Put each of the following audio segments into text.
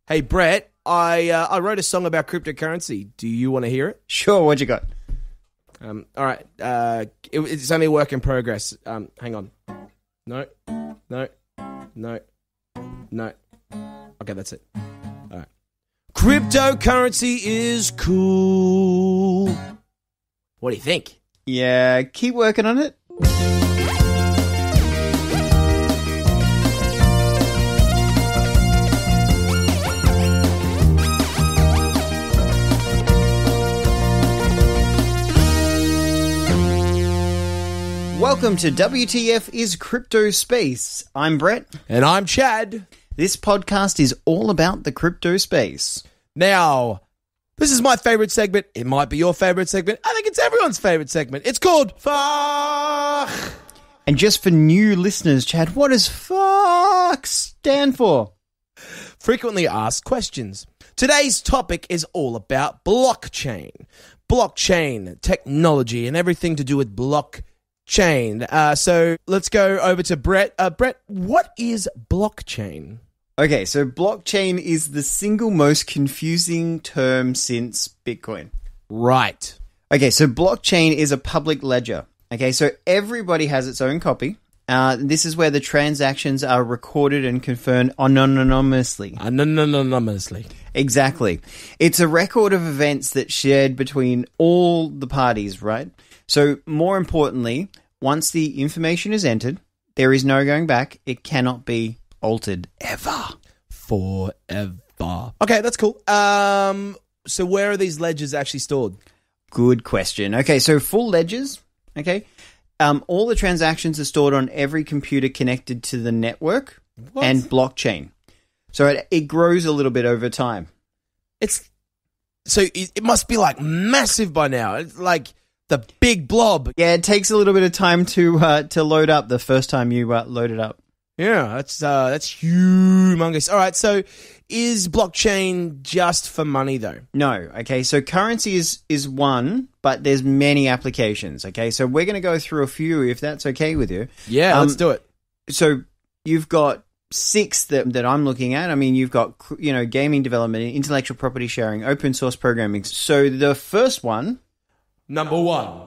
Hey, Brett, I wrote a song about cryptocurrency. Do you want to hear it? Sure, what you got? All right. It's only a work in progress. Hang on. No. Okay, that's it. All right. Cryptocurrency is cool. What do you think? Yeah, keep working on it. Welcome to WTF is CryptoSpace. I'm Brett. And I'm Chad. This podcast is all about the crypto space. Now, this is my favorite segment. It might be your favorite segment. I think it's everyone's favorite segment. It's called Fuck. And just for new listeners, Chad, what does fuck stand for? Frequently asked questions. Today's topic is all about blockchain. Blockchain technology and everything to do with blockchain. So let's go over to Brett. Brett, what is blockchain? Okay, so blockchain is the single most confusing term since Bitcoin. Right. Okay, so blockchain is a public ledger. Okay, so everybody has its own copy. This is where the transactions are recorded and confirmed anonymously. Anonymously. Exactly. It's a record of events that's shared between all the parties, right? So more importantly, once the information is entered, there is no going back. It cannot be altered ever. Forever. Okay, that's cool. So where are these ledgers actually stored? Good question. Okay, so full ledgers, okay? All the transactions are stored on every computer connected to the network and blockchain. So it grows a little bit over time. It must be like massive by now. It's like the big blob. Yeah, it takes a little bit of time to load up the first time you load it up. Yeah, that's humongous. All right, so is blockchain just for money though? No. Okay, so currency is one, but there's many applications. Okay, so we're going to go through a few if that's okay with you. Yeah, let's do it. So you've got 6 that I'm looking at. I mean, you've got gaming development, intellectual property sharing, open source programming. So the first one, number 1,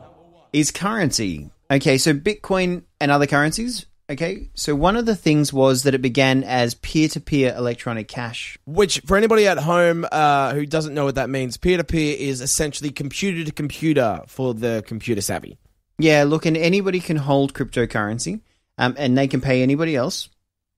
is currency. Okay, so Bitcoin and other currencies. Okay, so one of the things was that it began as peer-to-peer electronic cash. Which, for anybody at home who doesn't know what that means, peer-to-peer is essentially computer-to-computer for the computer savvy. Yeah, look, and anybody can hold cryptocurrency, and they can pay anybody else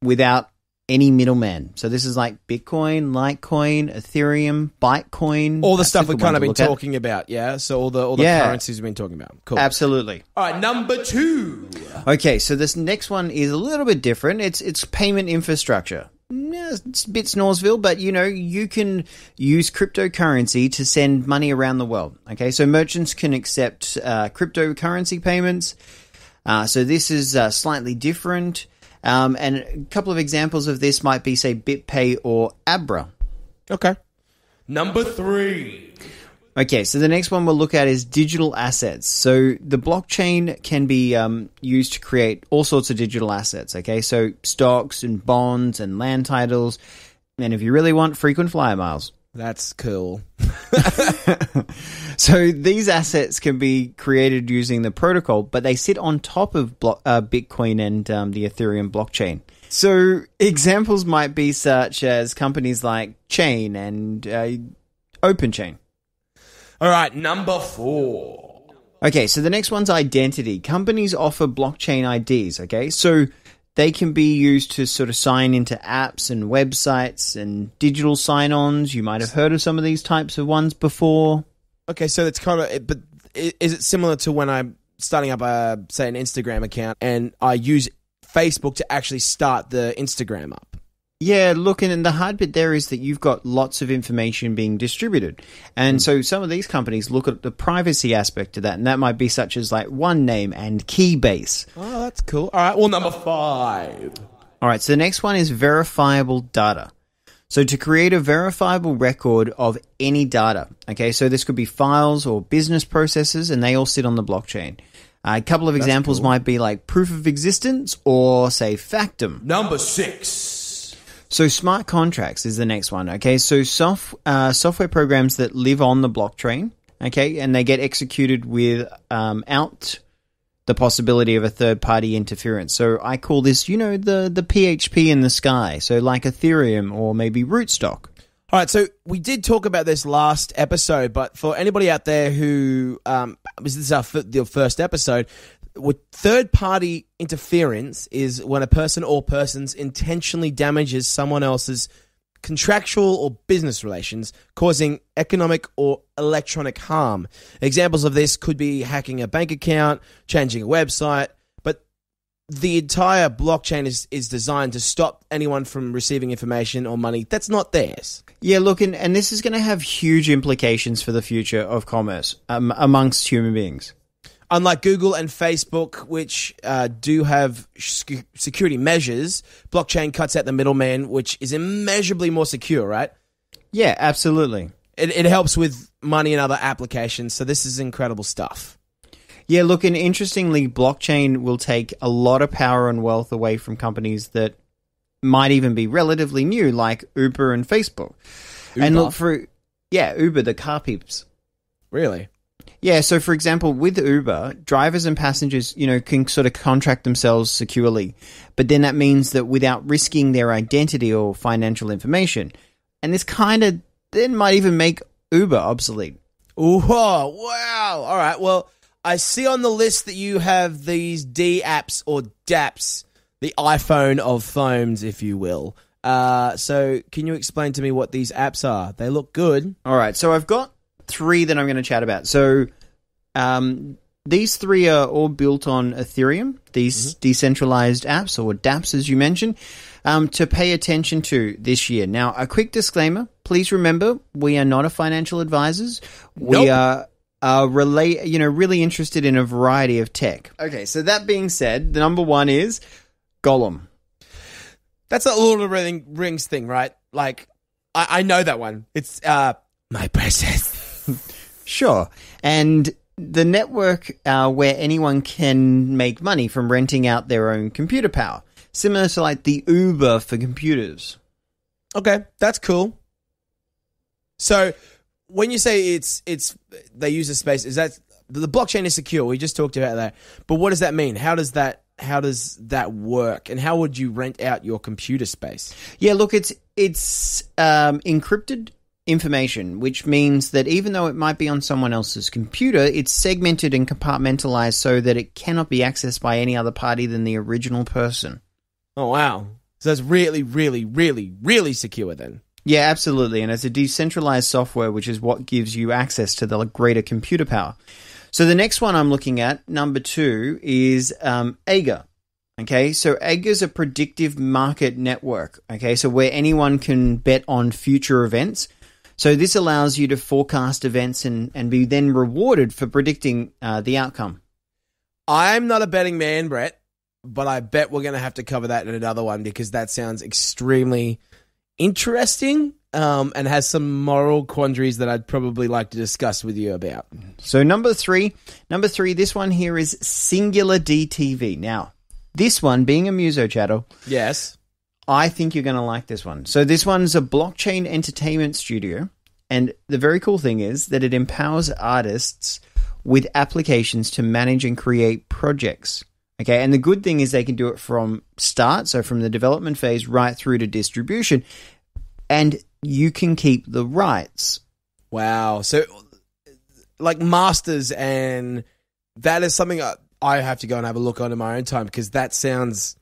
without any middleman. So this is like Bitcoin, Litecoin, Ethereum, Bitcoin. All the stuff we've kind of been talking about, yeah? So all the currencies we've been talking about. Cool. Absolutely. All right, number 2. Okay, so this next one is a little bit different. It's payment infrastructure. Yeah, it's a bit Snoresville, but you can use cryptocurrency to send money around the world. Okay, so merchants can accept cryptocurrency payments. So this is slightly different. And a couple of examples of this might be, say, BitPay or Abra. Okay. Number 3. Okay, so the next one we'll look at is digital assets. So the blockchain can be used to create all sorts of digital assets, okay? So stocks and bonds and land titles, and if you really want, frequent flyer miles. That's cool. So these assets can be created using the protocol, but they sit on top of Bitcoin and the Ethereum blockchain. So examples might be such as companies like Chain and OpenChain. All right, number 4. Okay, so the next one's identity. Companies offer blockchain IDs, okay? So they can be used to sort of sign into apps and websites and digital sign-ons. You might have heard of some of these types of ones before. Okay, so it's kind of, but is it similar to when I'm starting up, say, an Instagram account and I use Facebook to actually start the Instagram up? Yeah, look, and the hard bit there is that you've got lots of information being distributed. And so some of these companies look at the privacy aspect of that, and that might be such as like OneName and Keybase. Oh, that's cool. All right, well, number 5. All right, so the next one is verifiable data. So to create a verifiable record of any data, okay, so this could be files or business processes, and they all sit on the blockchain. A couple of examples might be like proof of existence or, say, factum. Number 6. So smart contracts is the next one. Okay, so software programs that live on the blockchain. Okay, and they get executed without the possibility of a third-party interference. So I call this, the PHP in the sky. So like Ethereum or maybe Rootstock. All right, so we did talk about this last episode, but for anybody out there who this is your first episode, with third-party interference is when a person or persons intentionally damages someone else's contractual or business relations, causing economic or electronic harm. Examples of this could be hacking a bank account, changing a website, but the entire blockchain is designed to stop anyone from receiving information or money that's not theirs. Yeah, look, and this is going to have huge implications for the future of commerce amongst human beings. Unlike Google and Facebook, which do have security measures, blockchain cuts out the middleman, which is immeasurably more secure, right? Yeah, absolutely. It helps with money and other applications, so this is incredible stuff. Yeah, look, and interestingly, blockchain will take a lot of power and wealth away from companies that might even be relatively new, like Uber and Facebook. Uber? And look Uber, the car peeps. Really? Yeah, so for example, with Uber, drivers and passengers, can sort of contract themselves securely. But then that means that without risking their identity or financial information. And this kind of then might even make Uber obsolete. Ooh, wow. All right, well, I see on the list that you have these D apps or dApps, the iPhone of phones, if you will. So can you explain to me what these apps are? They look good. All right, so I've got 3 that I'm going to chat about. So these 3 are all built on Ethereum, these decentralized apps, or dApps as you mentioned, to pay attention to this year. Now, a quick disclaimer, please remember, we are not a financial advisors. Nope. We are really interested in a variety of tech. Okay, so that being said, the number 1 is Golem. That's a Lord of the Rings thing, right? Like, I know that one. It's my precious. Sure. And the network where anyone can make money from renting out their own computer power. Similar to like the Uber for computers. Okay, that's cool. So when you say it's they use a space, is that the blockchain is secure? We just talked about that. But what does that mean? How does that work? And how would you rent out your computer space? Yeah, look, it's encrypted information, which means that even though it might be on someone else's computer, it's segmented and compartmentalized so that it cannot be accessed by any other party than the original person. Oh, wow. So that's really, really, really, really secure then. Yeah, absolutely. And it's a decentralized software, which is what gives you access to the greater computer power. So the next one I'm looking at, number 2, is Ager. Okay, so Ager is a predictive market network. Okay, so where anyone can bet on future events. So this allows you to forecast events and be then rewarded for predicting the outcome. I'm not a betting man, Brett, but I bet we're going to have to cover that in another one because that sounds extremely interesting and has some moral quandaries that I'd probably like to discuss with you about. So number three, this one here is Singular DTV. Now, this one being a muso channel. Yes. I think you're going to like this one. So this one's a blockchain entertainment studio, and the very cool thing is that it empowers artists with applications to manage and create projects. Okay, and the good thing is they can do it from start, so from the development phase right through to distribution, and you can keep the rights. Wow. So, like masters, and that is something I have to go and have a look on in my own time because that sounds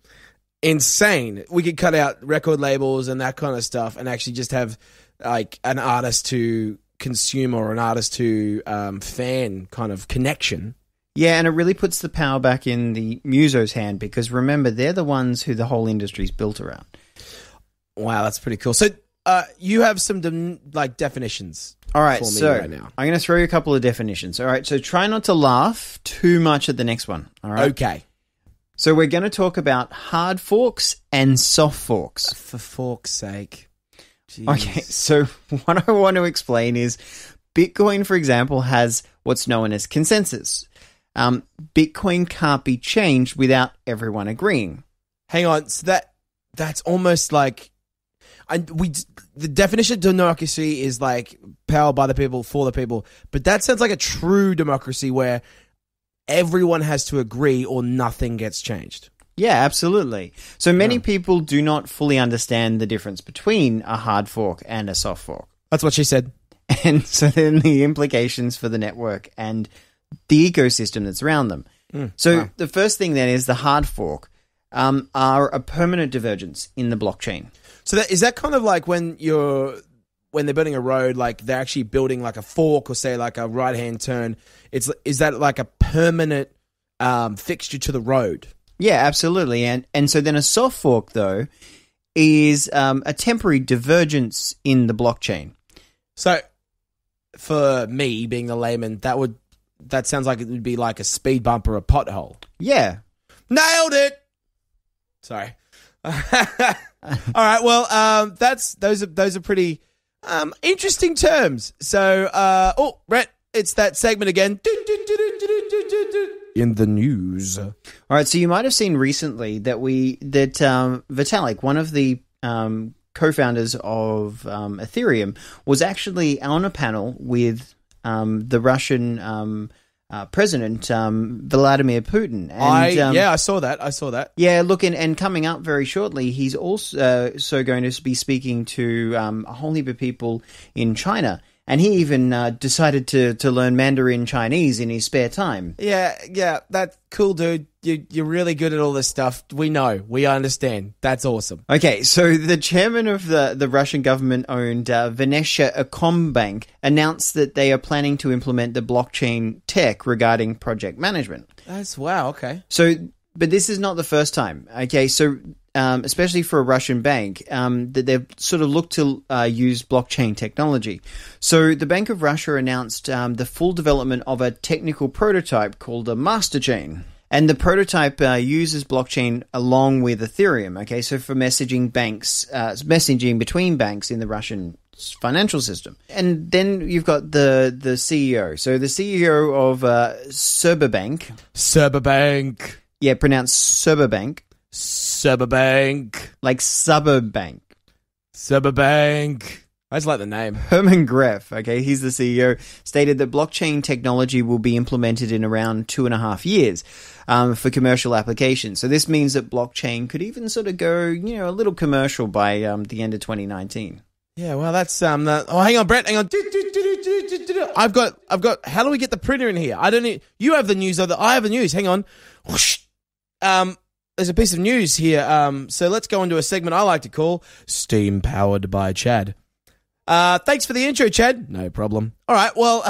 insane. We could cut out record labels and that kind of stuff and actually just have like an artist to consume or an artist to fan kind of connection. Yeah, and it really puts the power back in the muso's hand because remember, they're the ones who the whole industry's built around. Wow, that's pretty cool. So you have some definitions. All right, for me so right now. I'm going to throw you a couple of definitions. All right, so try not to laugh too much at the next one. All right. Okay. So we're going to talk about hard forks and soft forks. For fork's sake. Jeez. Okay, so what I want to explain is Bitcoin, for example, has what's known as consensus. Bitcoin can't be changed without everyone agreeing. Hang on, so that's almost like the definition of democracy is like power by the people for the people, but that sounds like a true democracy where everyone has to agree or nothing gets changed. Yeah, absolutely. So many people do not fully understand the difference between a hard fork and a soft fork. That's what she said. And so then the implications for the network and the ecosystem that's around them. The first thing then is the hard fork are a permanent divergence in the blockchain. So is that kind of like when they're building a road, like they're actually building like a fork or say like a right-hand turn? Is that like a permanent fixture to the road? Yeah, absolutely. And so then a soft fork, though, is a temporary divergence in the blockchain. So for me, being the layman, that sounds like it would be like a speed bump or a pothole. Yeah. Nailed it! Sorry. All right, well, those are pretty interesting terms. So, Brett, it's that segment again. In the news. All right, so you might have seen recently that Vitalik, one of the co-founders of Ethereum, was actually on a panel with the Russian president, Vladimir Putin. And, I saw that. Yeah, look, and coming up very shortly, he's also going to be speaking to a whole heap of people in China. And he even decided to learn Mandarin Chinese in his spare time. Yeah, that's cool, dude. You're really good at all this stuff. We know. We understand. That's awesome. Okay, so the chairman of the Russian government-owned Venetia Bank announced that they are planning to implement the blockchain tech regarding project management. Wow, okay. So, but this is not the first time. Okay, so especially for a Russian bank, that they've sort of looked to use blockchain technology. So the Bank of Russia announced the full development of a technical prototype called a master chain. And the prototype uses blockchain along with Ethereum, okay, so for messaging between banks in the Russian financial system. And then you've got the CEO. So the CEO of Sberbank. Yeah, pronounced Sberbank. Like suburb bank. I just like the name. Herman Greff, okay, he's the CEO, stated that blockchain technology will be implemented in around 2.5 years for commercial applications. So this means that blockchain could even sort of go, a little commercial by the end of 2019. Yeah, well, that's hang on, Brett, hang on. I've got. How do we get the printer in here? I don't need. You have the news, I have the news. Hang on. Whoosh. There's a piece of news here. So let's go into a segment I like to call Steam Powered by Chad. Thanks for the intro, Chad. No problem. All right, well,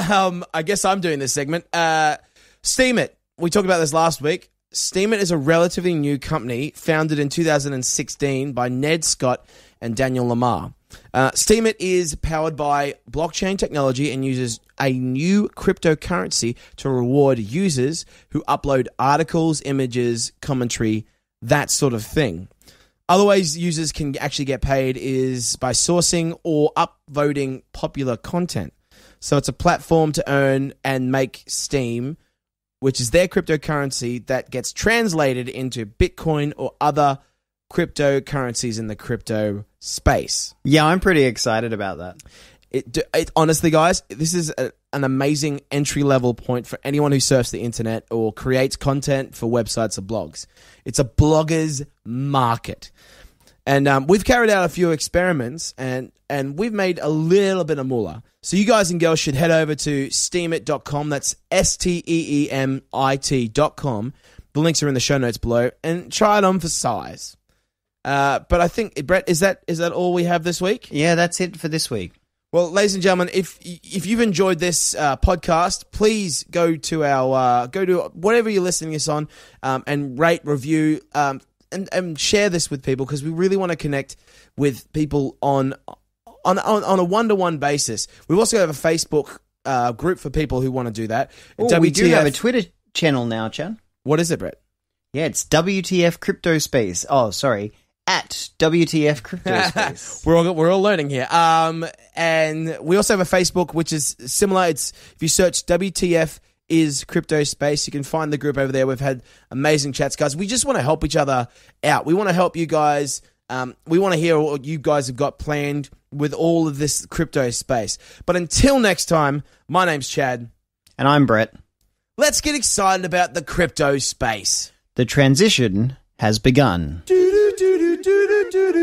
I guess I'm doing this segment. Steemit. We talked about this last week. Steemit is a relatively new company founded in 2016 by Ned Scott and Daniel Lamar. Steemit is powered by blockchain technology and uses a new cryptocurrency to reward users who upload articles, images, commentary, that sort of thing. Other ways users can actually get paid is by sourcing or upvoting popular content. So it's a platform to earn and make Steem, which is their cryptocurrency that gets translated into Bitcoin or other cryptocurrencies in the crypto space. Yeah, I'm pretty excited about that. It honestly, guys, this is an amazing entry-level point for anyone who surfs the internet or creates content for websites or blogs. It's a blogger's market. And we've carried out a few experiments, and we've made a little bit of moolah. So you guys and girls should head over to steemit.com. That's STEEMIT.com. The links are in the show notes below, and try it on for size. But I think, Brett, is that all we have this week? Yeah, that's it for this week. Well, ladies and gentlemen, if you've enjoyed this podcast, please go to whatever you're listening to us on, and rate, review, and share this with people, because we really want to connect with people on a one-to-one basis. We also have a Facebook group for people who want to do that. Oh, we do have a Twitter channel now, Chad. What is it, Brett? Yeah, it's WTF CryptoSpace. Oh, sorry. At WTF CryptoSpace. We're all learning here. And we also have a Facebook, which is similar. It's, if you search WTF is CryptoSpace, you can find the group over there. We've had amazing chats, guys. We just want to help each other out. We want to help you guys We want to hear what you guys have got planned with all of this crypto space. But until next time, my name's Chad. And I'm Brett. Let's get excited about the crypto space. The transition has begun. Do, do, do, do, do, do, do.